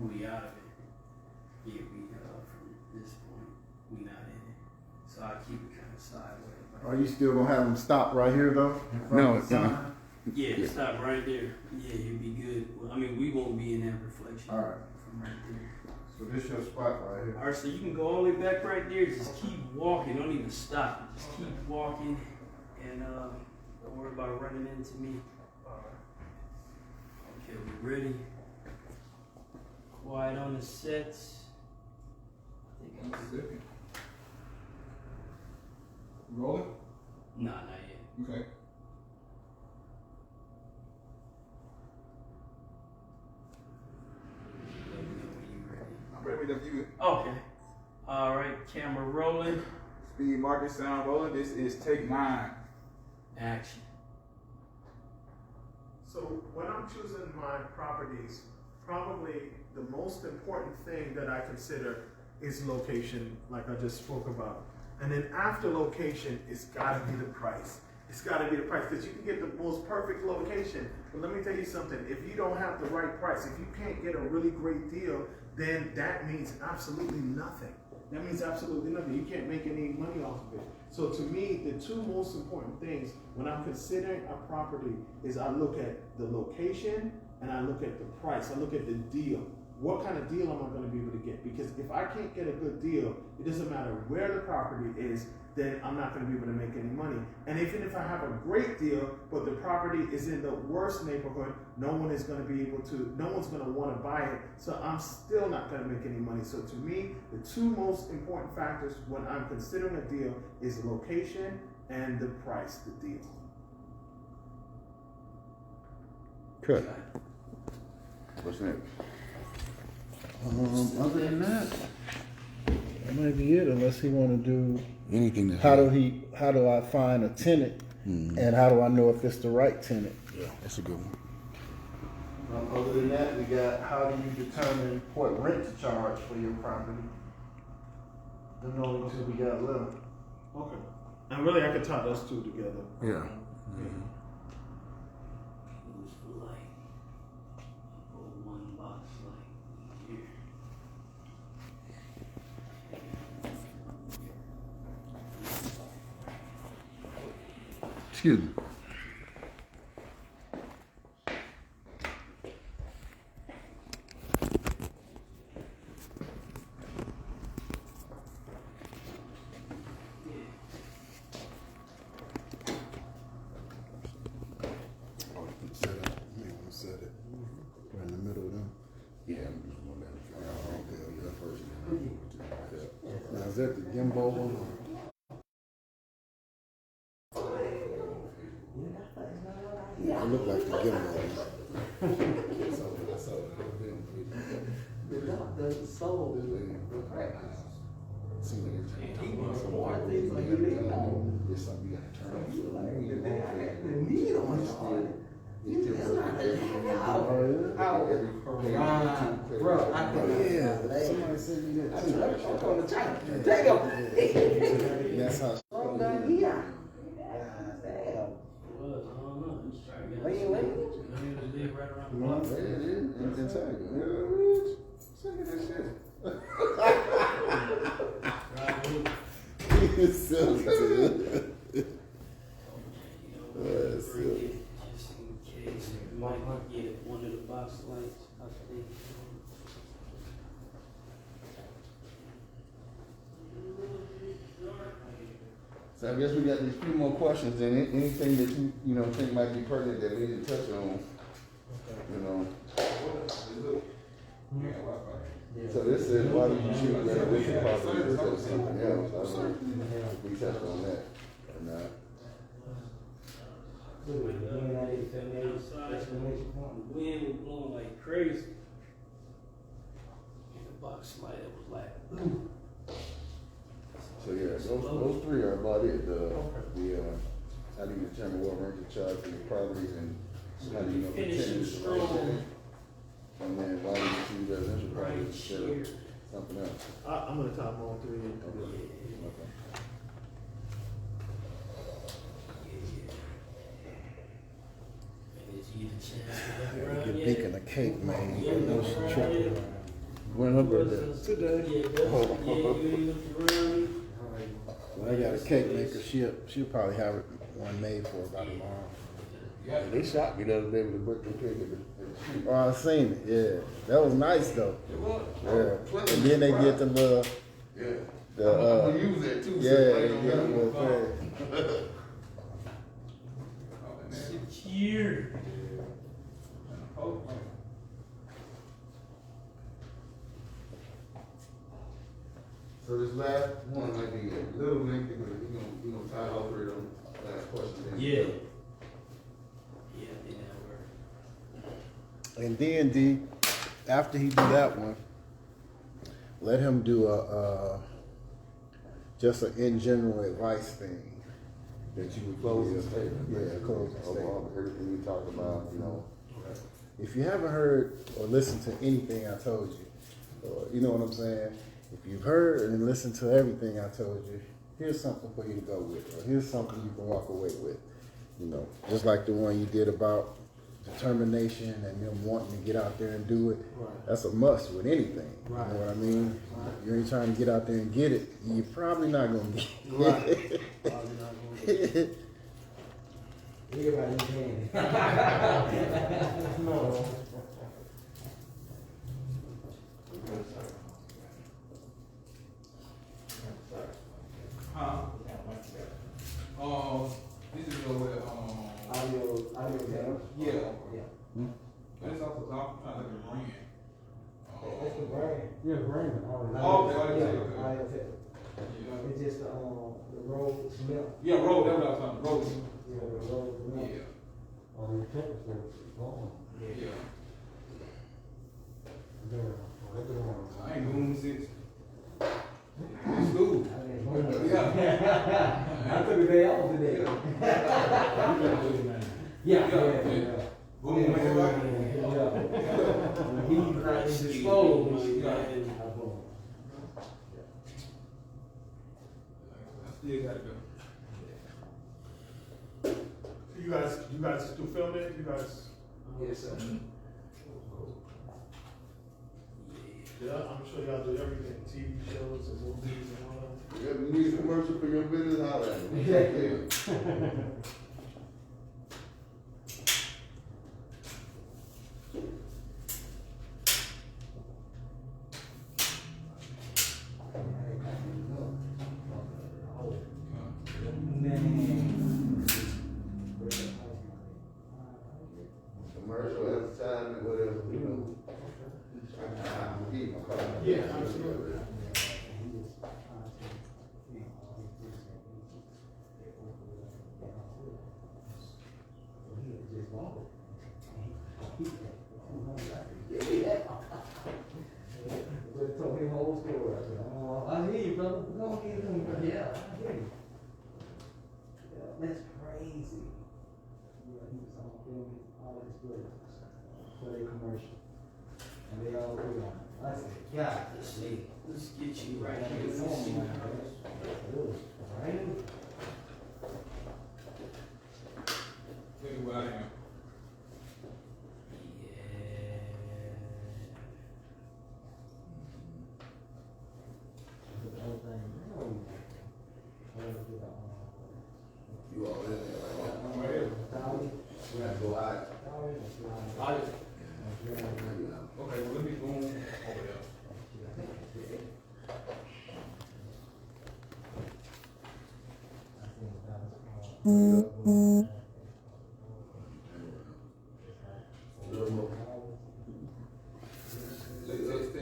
we out of it. Yeah, we from this point, we not in it. So I keep it kind of sideways. Are you still gonna have them stop right here though? No, Yeah, stop right there. Yeah, you'll be good. Well, I mean, we won't be in that reflection. All right. From right there. So this your spot right here. All right, so you can go all the way back right there. Just keep walking. Don't even stop. Just keep walking, and don't worry about running into me. Okay, we ready? Quiet on the sets. I think I'm Rolling? Nah, not yet. Okay. Let me know when you're ready. I'm ready to view it. Okay. All right, camera rolling. Speed, market, sound rolling. This is take 9. Action. So when I'm choosing my properties, probably the most important thing that I consider is location, like I just spoke about. And then after location, it's gotta be the price. It's gotta be the price, because you can get the most perfect location. But let me tell you something, if you don't have the right price, if you can't get a really great deal, then that means absolutely nothing. That means absolutely nothing. You can't make any money off of it. So to me, the two most important things when I'm considering a property is I look at the location and I look at the price. I look at the deal. What kind of deal am I going to be able to get? Because if I can't get a good deal, it doesn't matter where the property is, then I'm not going to be able to make any money. And even if I have a great deal, but the property is in the worst neighborhood, no one's going to want to buy it. So I'm still not going to make any money. So to me, the two most important factors when I'm considering a deal is location and the price, the deal. Cut. What's next? Other than that might be it, unless he want to do Anything that how do I find a tenant, and how do I know if it's the right tenant? Yeah, that's a good one. Other than that, we got how do you determine what rent to charge for your property? The only two we got left. Okay. And really, I could tie those two together. Yeah. Use the light. Put one box light here. Excuse me. Set it right in the middle of them. Yeah, I'm just going down. Oh, okay, that first. Now is that the gimbal one? Yeah, it looked like the gimbal one. The doctor sold the crack house. And he wants some more things like you didn't know. It's something you gotta turn So you on. like, the day I got the need on it. Bro, I could. Yeah, somebody said you did too. I'm on the channel. Take him. That's how. I'm done here. Damn. Was, I don't know. Just try to get Where you waiting? You just live right around the Come on, block. there it is. In Tiger. Yeah, look at that shit. It's silly, dude. That's Bring silly. it just in case you might not get one of the box lights. I think. So I guess we got these few more questions, and anything that you know think might be pertinent that we need to touch on, you know. So this is why did you choose residential property instead of something else? I don't know if we touched on that or not. The wind was blowing like crazy. And the box light it was like, boom. So yeah, those three are about it. How do you determine what rent to charge for your properties, and how do you know the Finishing tenant is the right strong. tenant? And then why do you choose residential Right properties instead here. of something else? I'm gonna tie them all three in. Okay. And it's either chance to look around Get yet. baking a cake, man. No tripping. my birthday. Today. Yeah, you ain't looked around. Well, I got a cake maker. She'll probably have it one made for about tomorrow. Yeah, they shot me the other day with a birthday cake at the street. Oh, I seen it. Yeah, that was nice though. It was. Yeah, and then they get the little. Yeah. The, I'm gonna use that too. Yeah, so they get the little thing. Secure. So this last one might be a little lengthy, but we gonna tie all three of them last questions in. Yeah. Yeah, I think that'll work. And then D, after he do that one, let him do just an in general advice thing. That you would close the statement. Yeah, close the Of statement. everything we talked about, you know. If you haven't heard or listened to anything I told you, or you know what I'm saying, if you've heard and listened to everything I told you, here's something for you to go with, or here's something you can walk away with. You know, just like the one you did about determination and them wanting to get out there and do it. Right. That's a must with anything. Right. You know what I mean? You ain't trying to get out there and get it, you're probably not gonna get it. Right. Probably not gonna get it. Everybody can. No. Huh? This is over the, Audio camera. yeah. Yeah. But it's off the top, I'm trying to look at brand. That's the brand. Yeah, brand. Oh, okay, Yeah, okay. audio tape. Yeah. It's just the road smell. Yeah, road, that's what I was talking, road. Yeah, the road smell. Yeah, On the temperature, oh. yeah. Yeah. I ain't doing since. It's school. I took a day off today. Yeah, Boom, man, right? He's not indisposed. I still gotta go. You guys do filming? You guys? Yes, sir. Yeah, I'm sure y'all do everything, TV shows and movies and all that. Yeah, you need a commercial for your business, holler at me. Yeah. Commercial, advertisement, whatever, you know. I'm keep my car. Yeah, absolutely. Told me the whole story. I said, oh, I hear you, brother. Go get him. Yeah, I hear you. Yeah, that's crazy. Yeah, he was on film all his brothers for their commercial. And they all agree on it. I said, God, Let's get you right yeah, here. it's on, man. Ugh, right? Tell you what I am. The whole thing. You all in there right now? I'm right here. We gotta go out. Okay, well, let me go over there.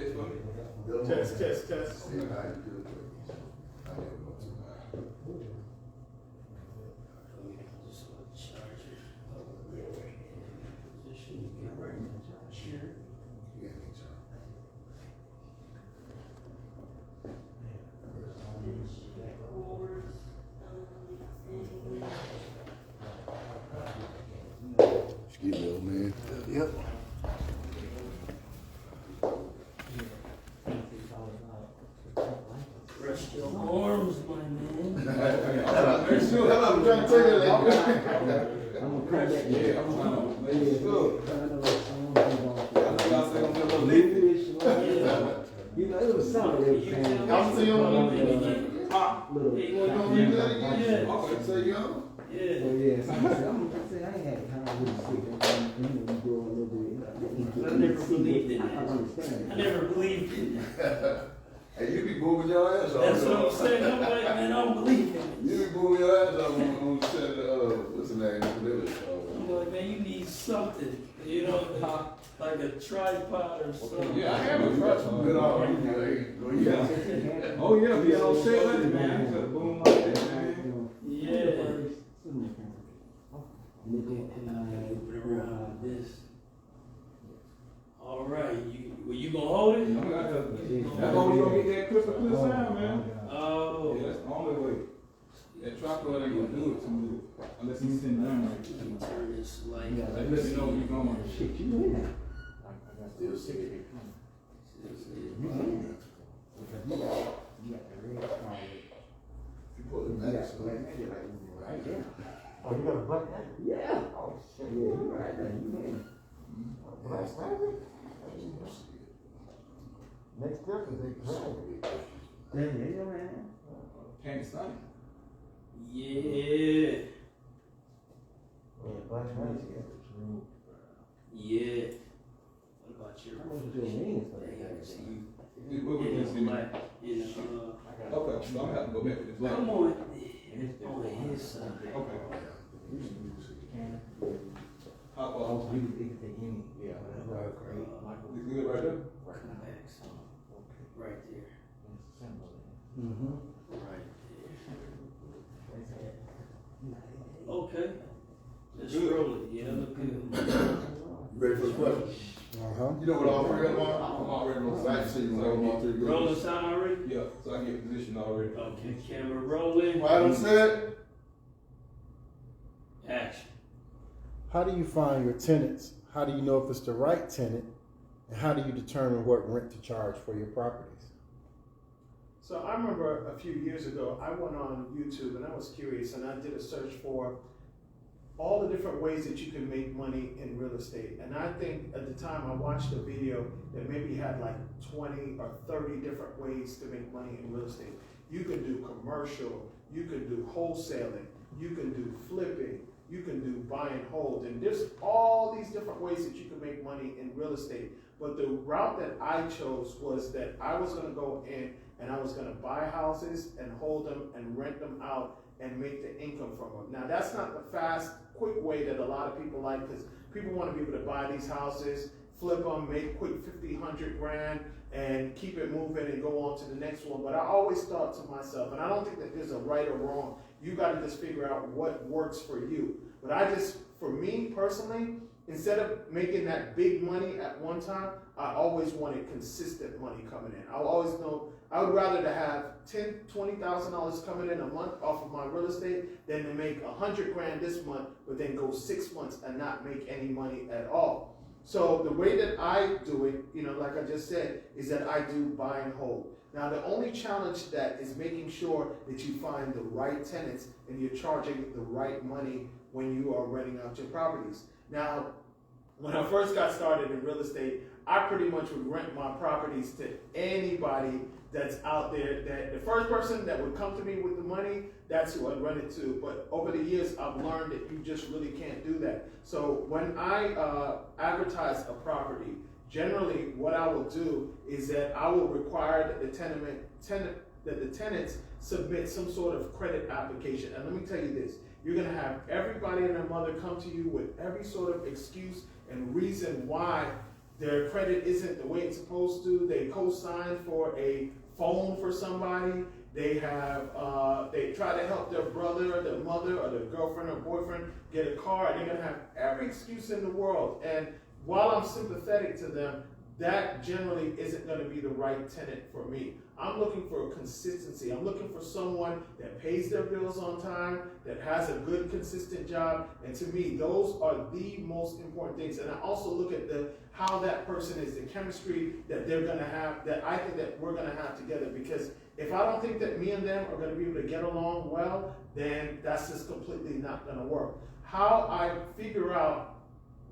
Let's test for me. Test. See how you do it. I never go too high. Just charge it. Position, get right here. Yeah, me too. Excuse me, old man. Yep. Rest your arms, my man. I'm trying to tell you that. I'm gonna come back. Yeah, I'm trying to make it good. I know I know y'all say I'm a little Liquid, Yeah. You know, it was something they were saying. I'm still on the Little. Hey, You gonna do that again? Yeah. Okay, say you on? Yeah. So yeah, so I said I ain't had time to really sit there and you know, do a little bit. I never believed in I it. understand. I never believed in it. Hey, you be moving your ass off. That's what I'm saying. I'm like, man, I don't believe in it. You be moving your ass off on the set of, what's the name? I'm like, man, you need something, you know, like a tripod or something. Yeah, I have a tripod. Good on you, Yeah. Oh, yeah, be all set with it, man. Just boom like that, man. Yeah. Put it around this. All right, you gonna hold it? That's why we gonna get that crystal clear sound, man. Oh. Yeah, that's the only way. That tripod ain't gonna do it to me unless he's sitting down right. Let me turn this light. That lets you know where you're going. Shit, you in there. Still sick. You got the red card. You pull You it got back. the black magic like right there. Oh, you got a black man? Yeah. Oh, shit. Yeah, you right there. You in. Black man? Next step is a Yeah, man. Can't sign. Yeah. black man. Yeah. What about your? How much your wings for Yeah, that? so you. What we In can the see. black, in the, Okay, so I'm gonna have to go back to this light. come on his side. Okay. Hop Oh, off. so you can take any. Yeah. You good right there? Come back some. Right there. Mm-hmm. Right there. Okay. Let's roll it. Yeah, look good. Ready for the question? Uh-huh. You know what all three of them are? I'm already on the Like, side. so you know all three Rolling good. sound already? Yeah, so I can get position already. Okay, camera rolling. What Adam said? Action. How do you find your tenants? How do you know if it's the right tenant? And how do you determine what rent to charge for your properties? So I remember a few years ago, I went on YouTube and I was curious and I did a search for all the different ways that you can make money in real estate. And I think at the time I watched a video that maybe had like 20 or 30 different ways to make money in real estate. You can do commercial, you can do wholesaling, you can do flipping, you can do buy and hold. And there's all these different ways that you can make money in real estate. But the route that I chose was that I was gonna go in and I was gonna buy houses and hold them and rent them out and make the income from them. Now that's not the fast, quick way that a lot of people like, because people want to be able to buy these houses, flip them, make quick 50, 100 grand, and keep it moving and go on to the next one. But I always thought to myself, and I don't think that there's a right or wrong. You got to just figure out what works for you. But for me personally, instead of making that big money at one time, I always wanted consistent money coming in. I always know I would rather to have $10,000, $20,000 coming in a month off of my real estate than to make 100 grand this month, but then go 6 months and not make any money at all. So the way that I do it, like I just said, is that I do buy and hold. Now the only challenge that is making sure that you find the right tenants and you're charging the right money when you are renting out your properties. Now, when I first got started in real estate, I pretty much would rent my properties to anybody that's out there. That the first person that would come to me with the money, that's who I'd rent it to. But over the years, I've learned that you just really can't do that. So when I advertise a property, generally what I will do is that I will require that the tenants submit some sort of credit application. And let me tell you this, you're gonna have everybody and their mother come to you with every sort of excuse and reason why their credit isn't the way it's supposed to. They co-signed for a phone for somebody. They try to help their brother or their mother or their girlfriend or boyfriend get a car, and they're gonna have every excuse in the world. And while I'm sympathetic to them, that generally isn't gonna be the right tenant for me. I'm looking for consistency. I'm looking for someone that pays their bills on time, that has a good, consistent job. And to me, those are the most important things. And I also look at how that person is, the chemistry that they're gonna have, that I think that we're gonna have together. Because if I don't think that me and them are gonna be able to get along well, then that's just completely not gonna work. How I figure out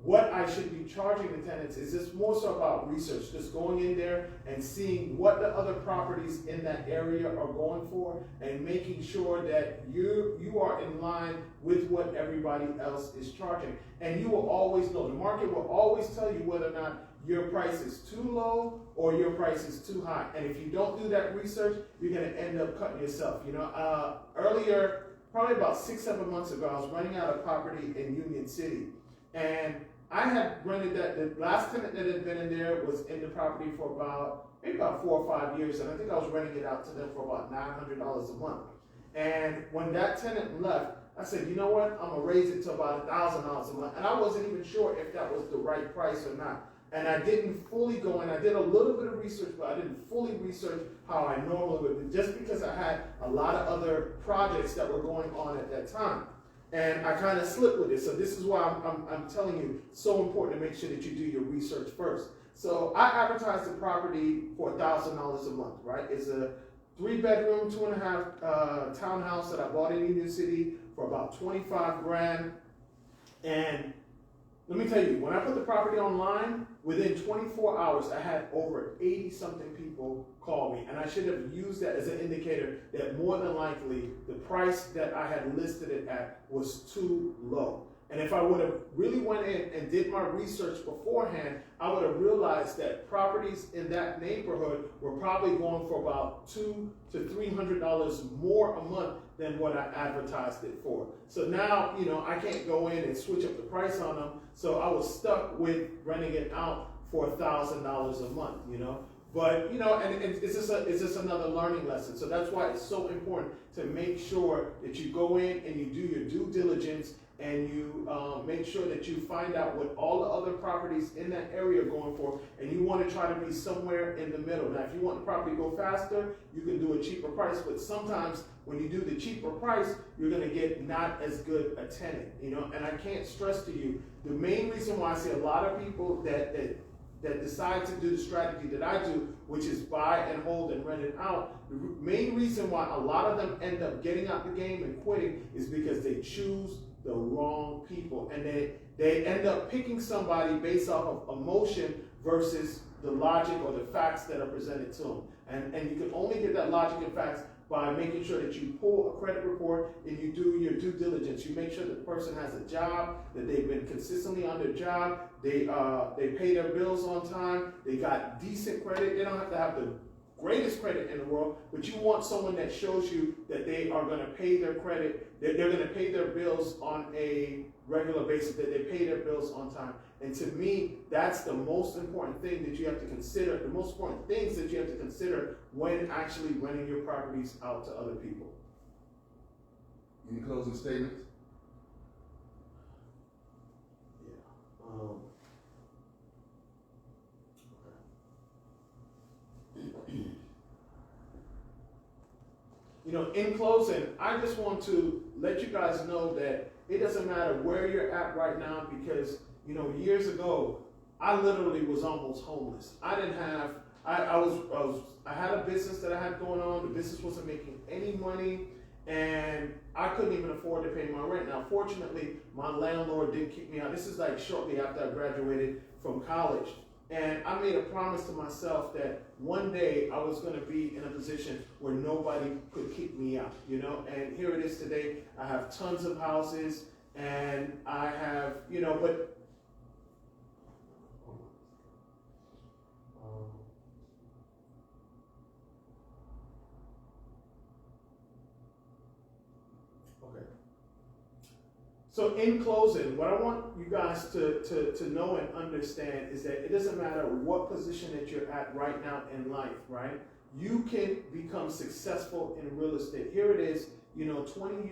what I should be charging the tenants is just more so about research, just going in there and seeing what the other properties in that area are going for and making sure that you are in line with what everybody else is charging. And you will always know, the market will always tell you whether or not your price is too low or your price is too high. And if you don't do that research, you're gonna end up cutting yourself. You know, earlier, probably about 6-7 months ago, I was renting out a property in Union City. And I had rented that, the last tenant that had been in there was in the property for maybe about 4 or 5 years, and I think I was renting it out to them for about $900 a month. And when that tenant left, I said, you know what, I'm gonna raise it to about $1,000 a month. And I wasn't even sure if that was the right price or not. And I didn't fully go in, I did a little bit of research, but I didn't fully research how I normally would, just because I had a lot of other projects that were going on at that time. And I kind of slipped with it. So this is why I'm telling you, it's so important to make sure that you do your research first. So I advertised the property for $1,000 a month, right? It's a 3-bedroom, 2.5 townhouse that I bought in Union City for about 25 grand. And let me tell you, when I put the property online, within 24 hours, I had over 80-something people call me. And I should have used that as an indicator that more than likely the price that I had listed it at was too low. And if I would have really went in and did my research beforehand, I would have realized that properties in that neighborhood were probably going for about $200 to $300 more a month than what I advertised it for. So now, you know, I can't go in and switch up the price on them. So I was stuck with renting it out for $1,000 a month, you know. But, you know, and it's just another learning lesson. So that's why it's so important to make sure that you go in and you do your due diligence and you make sure that you find out what all the other properties in that area are going for, and you want to try to be somewhere in the middle. Now, if you want the property to go faster, you can do a cheaper price, but sometimes when you do the cheaper price, you're going to get not as good a tenant, you know. And I can't stress to you, the main reason why I see a lot of people that decide to do the strategy that I do, which is buy and hold and rent it out, the main reason why a lot of them end up getting out the game and quitting is because they choose the wrong people, and they end up picking somebody based off of emotion versus the logic or the facts that are presented to them. And you can only get that logic and facts by making sure that you pull a credit report and you do your due diligence. You make sure that the person has a job, that they've been consistently on their job, they pay their bills on time, they got decent credit. They don't have to have the greatest credit in the world, but you want someone that shows you that they are going to pay their credit, that they're going to pay their bills on a regular basis, that they pay their bills on time. And to me, that's the most important thing that you have to consider, the most important things that you have to consider when actually renting your properties out to other people. Any closing statements? Yeah. You know, in closing, I just want to let you guys know that it doesn't matter where you're at right now, because, you know, years ago, I literally was almost homeless. I didn't have, I had a business that I had going on. The business wasn't making any money, and I couldn't even afford to pay my rent. Now, fortunately, my landlord didn't kick me out. This is like shortly after I graduated from college. And I made a promise to myself that one day I was going to be in a position where nobody could kick me out, you know. And here it is today. I have tons of houses, and I have, you know, but okay. So in closing, what I want you guys to know and understand is that it doesn't matter what position that you're at right now in life, right? You can become successful in real estate. Here it is, you know, 20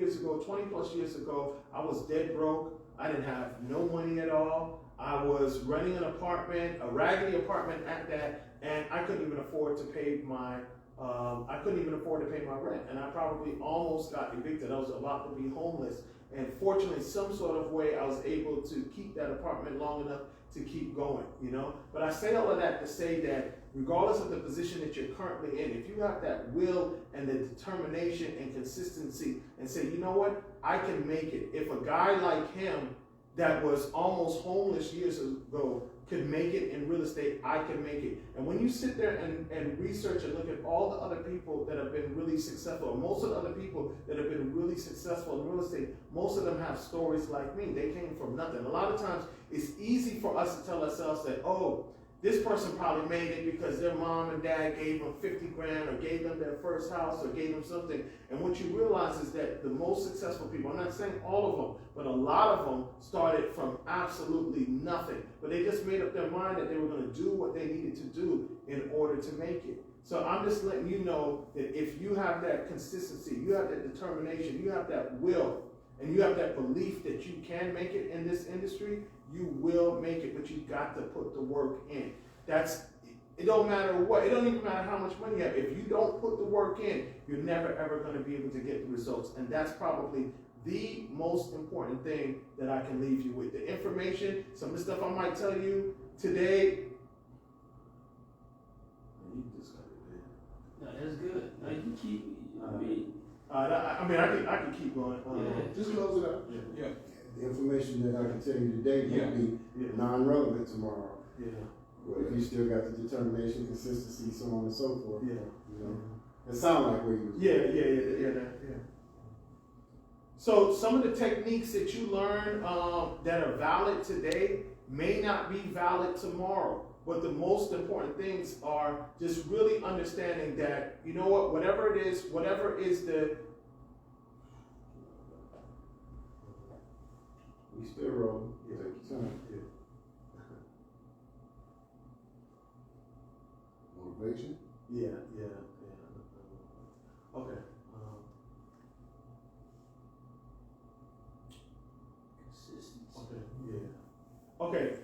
plus years ago, I was dead broke. I didn't have no money at all. I was renting an apartment, a raggedy apartment at that, and I couldn't even afford to pay my rent. And I probably almost got evicted. I was about to be homeless. And fortunately, some sort of way, I was able to keep that apartment long enough to keep going, you know? But I say all of that to say that regardless of the position that you're currently in, if you have that will and the determination and consistency and say, you know what, I can make it. If a guy like him that was almost homeless years ago could make it in real estate, I can make it. And when you sit there and research and look at all the other people that have been really successful, or most of the other people that have been really successful in real estate, most of them have stories like me. They came from nothing. A lot of times it's easy for us to tell ourselves that, oh, this person probably made it because their mom and dad gave them 50 grand or gave them their first house or gave them something. And what you realize is that the most successful people, I'm not saying all of them, but a lot of them started from absolutely nothing. But they just made up their mind that they were going to do what they needed to do in order to make it. So I'm just letting you know that if you have that consistency, you have that determination, you have that will, and you have that belief that you can make it in this industry, you will make it, but you got to put the work in. It don't matter what, it don't even matter how much money you have. If you don't put the work in, you're never ever going to be able to get the results. And that's probably the most important thing that I can leave you with. The information, some of the stuff I might tell you today. You just got it, man. No, that's good. No, you keep, I can keep going. Yeah. Just close it up. Yeah. Yeah. The information that I can tell you today Yeah. will be Yeah. non-relevant tomorrow. Yeah. But if you still got the determination, consistency, so on and so forth, Yeah. you know, it sounds like where you was. Yeah. So some of the techniques that you learn that are valid today may not be valid tomorrow. But the most important things are just really understanding that, you know what, whatever it is, whatever is the... We still rolling. Yeah. Take your time. Motivation. Yeah. Okay. consistency. Okay, yeah. Okay.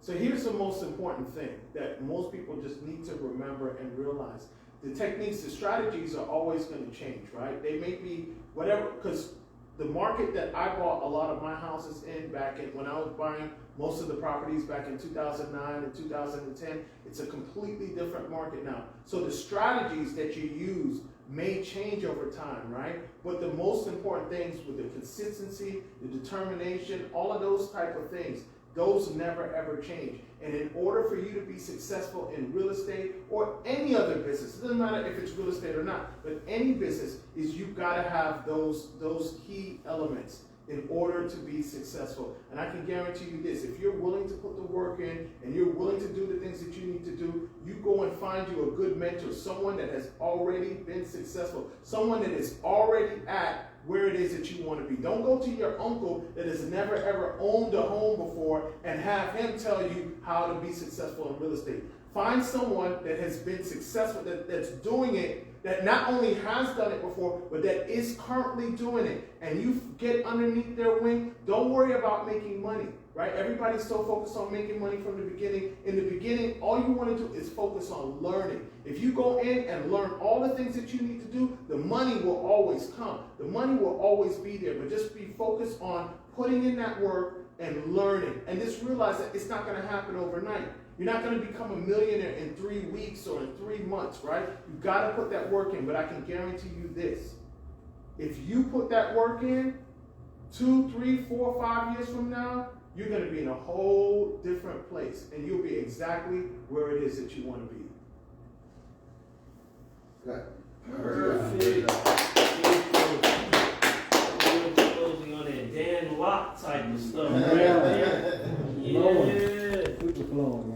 So here's the most important thing that most people just need to remember and realize. The techniques, the strategies are always going to change, right? They may be whatever, because the market that I bought a lot of my houses in back in when I was buying most of the properties back in 2009 and 2010, it's a completely different market now. So the strategies that you use may change over time, right? But the most important things with the consistency, the determination, all of those type of things, those never ever change. And in order for you to be successful in real estate or any other business, it doesn't matter if it's real estate or not, but any business, is you've got to have those key elements in order to be successful. And I can guarantee you this, if you're willing to put the work in and you're willing to do the things that you need to do, you go and find you a good mentor, someone that has already been successful, someone that is already at where it is that you want to be. Don't go to your uncle that has never ever owned a home before and have him tell you how to be successful in real estate. Find someone that has been successful, that's doing it, that not only has done it before, but that is currently doing it. And you get underneath their wing. Don't worry about making money, right? Everybody's so focused on making money from the beginning. In the beginning, all you want to do is focus on learning. If you go in and learn all the things that you need to do, the money will always come. The money will always be there, but just be focused on putting in that work and learning. And just realize that it's not going to happen overnight. You're not going to become a millionaire in 3 weeks or in 3 months, right? You've got to put that work in, but I can guarantee you this. If you put that work in, 2, 3, 4, 5 years from now, you're going to be in a whole different place, and you'll be exactly where it is that you want to be. Perfect. Closing on that Dan Locke type of stuff right there. Yeah. Super flowing,